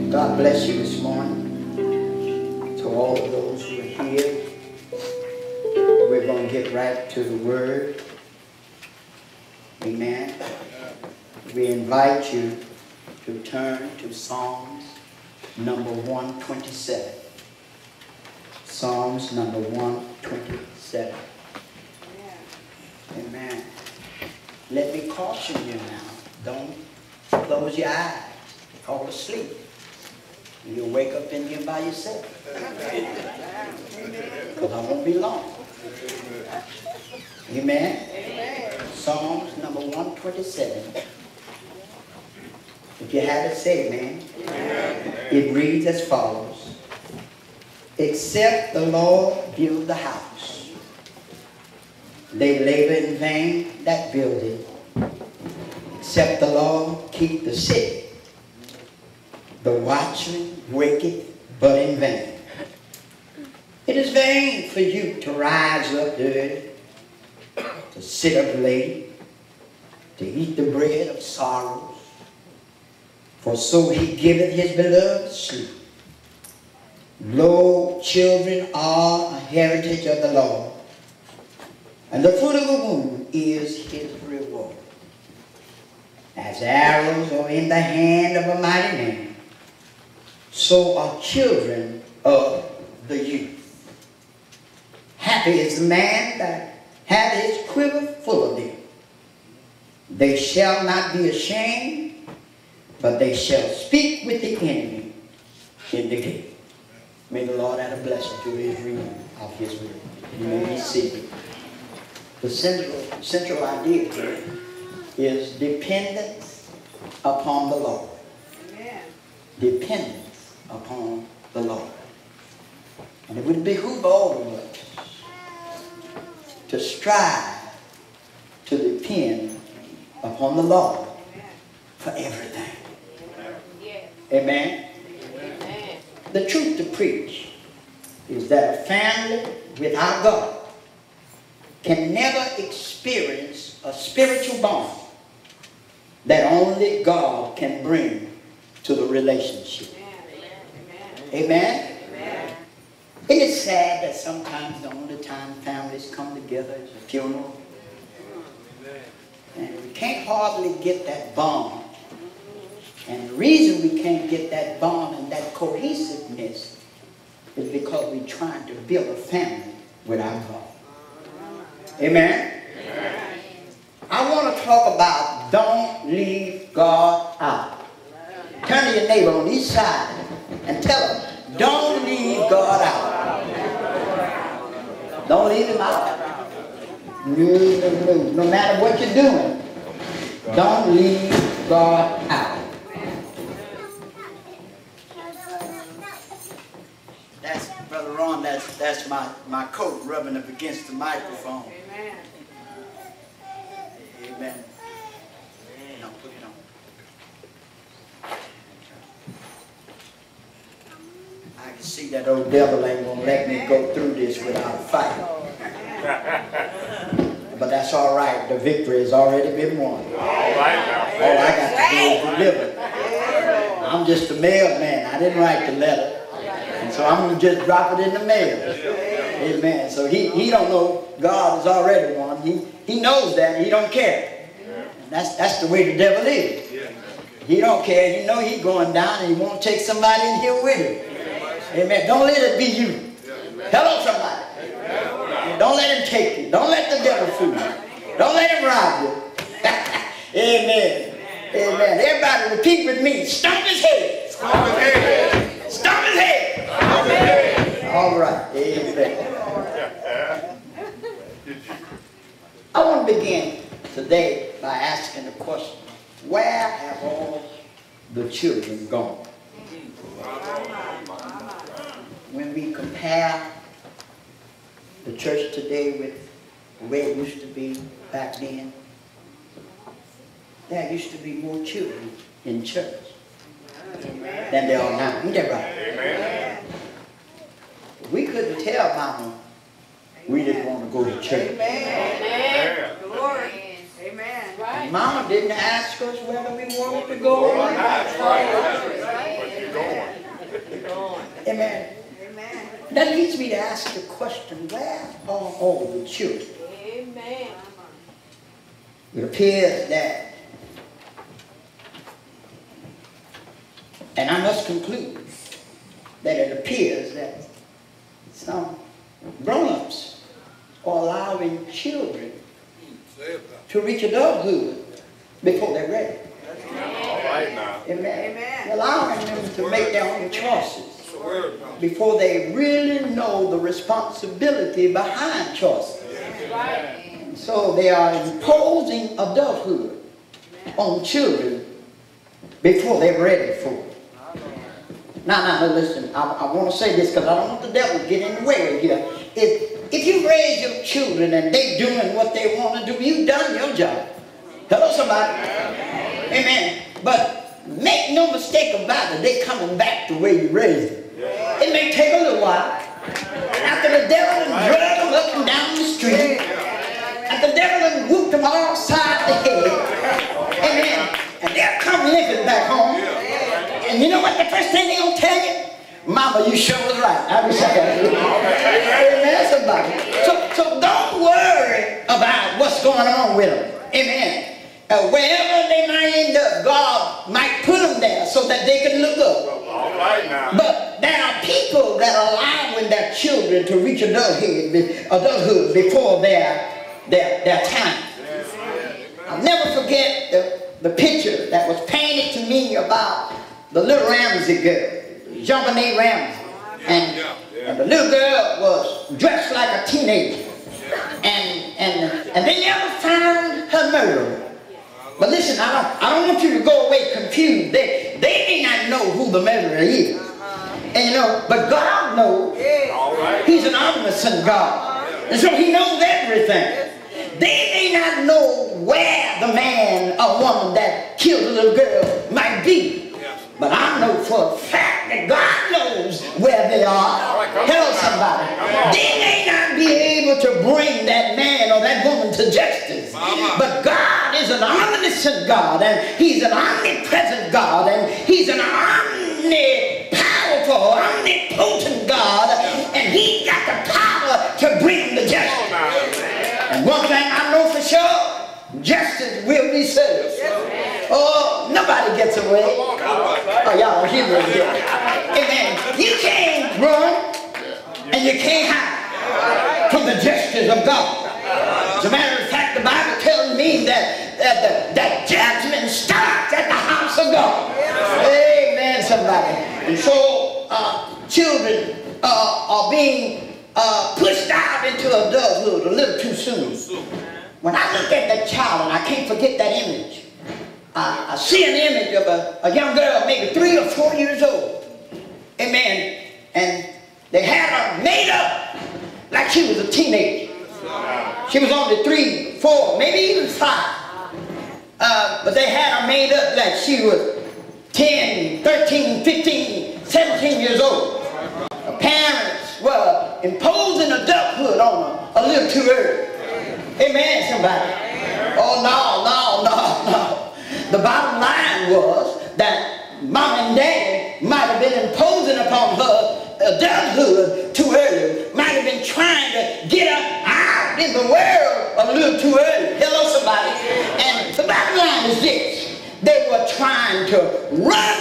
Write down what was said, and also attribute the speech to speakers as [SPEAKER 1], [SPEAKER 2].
[SPEAKER 1] God bless you this morning. To all of those who are here, we're going to get right to the Word. Amen. We invite you to turn to Psalms number 127. Psalms number 127. Amen. Let me caution you now. Don't close your eyes. Fall asleep. You'll wake up in here by yourself. Because I won't be long. Amen. Amen. Psalms number 127. If you have it, say amen. Amen. It reads as follows. Except the Lord build the house, they labor in vain that build it. Except the Lord keep the city, the watchman waketh but in vain. It is vain for you to rise up early, to sit up late, to eat the bread of sorrows. For so he giveth his beloved sleep. Lo, children are a heritage of the Lord, and the fruit of the womb is his reward. As arrows are in the hand of a mighty man, so are children of the youth. Happy is the man that hath his quiver full of them. They shall not be ashamed, but they shall speak with the enemy in the gate. May the Lord add a blessing to his reading of his word. You may be seated. The central idea here is dependence upon the Lord. Amen. Dependence upon the Lord. And it would behoove all of us to strive to depend upon the Lord for everything. Amen. Amen. The truth to preach is that a family without God can never experience a spiritual bond that only God can bring to the relationship. Amen. Amen. Amen. It is sad that sometimes the only time families come together is a funeral. And we can't hardly get that bond. And the reason we can't get that bond and that cohesiveness is because we're trying to build a family without God. Amen? Amen. I want to talk about don't leave God out. Turn to your neighbor on each side and tell him, don't leave God out. Don't leave him out. No matter what you're doing, don't leave God out. That's, Brother Ron, that's my coat rubbing up against the microphone. Amen. Amen. No, put it on. I can see that old devil ain't going to let me go through this without a fight. But that's all right. The victory has already been won. All I got to do is deliver. I'm just a mailman. I didn't write the letter. And so I'm going to just drop it in the mail. Amen. So he don't know God has already won. He knows that. He don't care. And that's the way the devil is. He don't care. You know he's going down and he won't take somebody in here with him. Amen. Don't let it be you. Hello, somebody. Don't let him take you. Don't let the devil fool you. Don't let him rob you. Amen. Amen. Everybody repeat with me. Stomp his head. Stomp his head. Stomp his head. Stomp his head. All right. Amen. I want to begin today by asking the question, where have all the children gone? When we compare the church today with the way it used to be back then, there used to be more children in church than there are now. Ain't that right? Amen. We couldn't tell Mama we didn't want to go to church. Amen. Glory. Amen. And Mama didn't ask us whether we wanted to go or not. leads me to ask the question, where are all the children?
[SPEAKER 2] Amen.
[SPEAKER 1] It appears that, and I must conclude that it appears that some grown-ups are allowing children to reach adulthood before they're ready.
[SPEAKER 3] All right now.
[SPEAKER 1] Amen.
[SPEAKER 2] Amen.
[SPEAKER 1] Allowing them to make their own choices before they really know the responsibility behind choices. And so they are imposing adulthood on children before they're ready for it. Now, listen, I want to say this because I don't want the devil to get in the way here. If you raise your children and they doing what they want to do, you've done your job. Hello, somebody. Amen. But make no mistake about it, they're coming back the way you raised them. It may take a little while. After the devil has drugged them up and down the street, after the devil has whooped them all sides of the head, amen, and they'll come limping back home. And you know what the first thing they're going to tell you? Mama, you sure was right. I wish I had it. Amen, somebody. So don't worry about what's going on with them. Amen. Wherever they might end up, God might put them there so that they can look up.
[SPEAKER 3] All right now.
[SPEAKER 1] But there are people that are allowing their children to reach adulthood before their time. I'll never forget the picture that was painted to me about the little Ramsey girl, Jean-Benet Ramsey. And the little girl was dressed like a teenager. And they never found her murderer. But listen, I don't want you to go away confused. They may not know who the murderer is. And you know, but God knows. He's an omniscient God. And so he knows everything. They may not know where the man or woman that killed the little girl might be. But I know for a fact that God knows where they are. Hello, somebody. They may not be able to bring that man or that woman to justice. But God is an omniscient God, and he's an omnipresent God, and he's an omnipowerful, omnipotent God, and he's got the power to bring the justice. And one thing I know for sure, justice will be served. Oh, nobody gets away. Oh, y'all don't hear me again. Amen. You can't run and you can't hide from the justice of God. As a matter of fact, the Bible tells me that judgment starts at the house of God. Amen, somebody. And so children are being pushed out into adulthood a little too soon. When I look at that child, and I can't forget that image, I see an image of a young girl, maybe 3 or 4 years old. Amen. And they had her made up like she was a teenager. She was only 3, 4, maybe even 5. But they had her made up like she was 10, 13, 15, 17 years old. Her parents were imposing adulthood on her a little too early. Amen, somebody. Oh, no. The bottom line was that mom and daddy might have been imposing upon her adulthood too early. Might have been trying to get her out in the world a little too early. Hello, somebody. And the bottom line is this. They were trying to run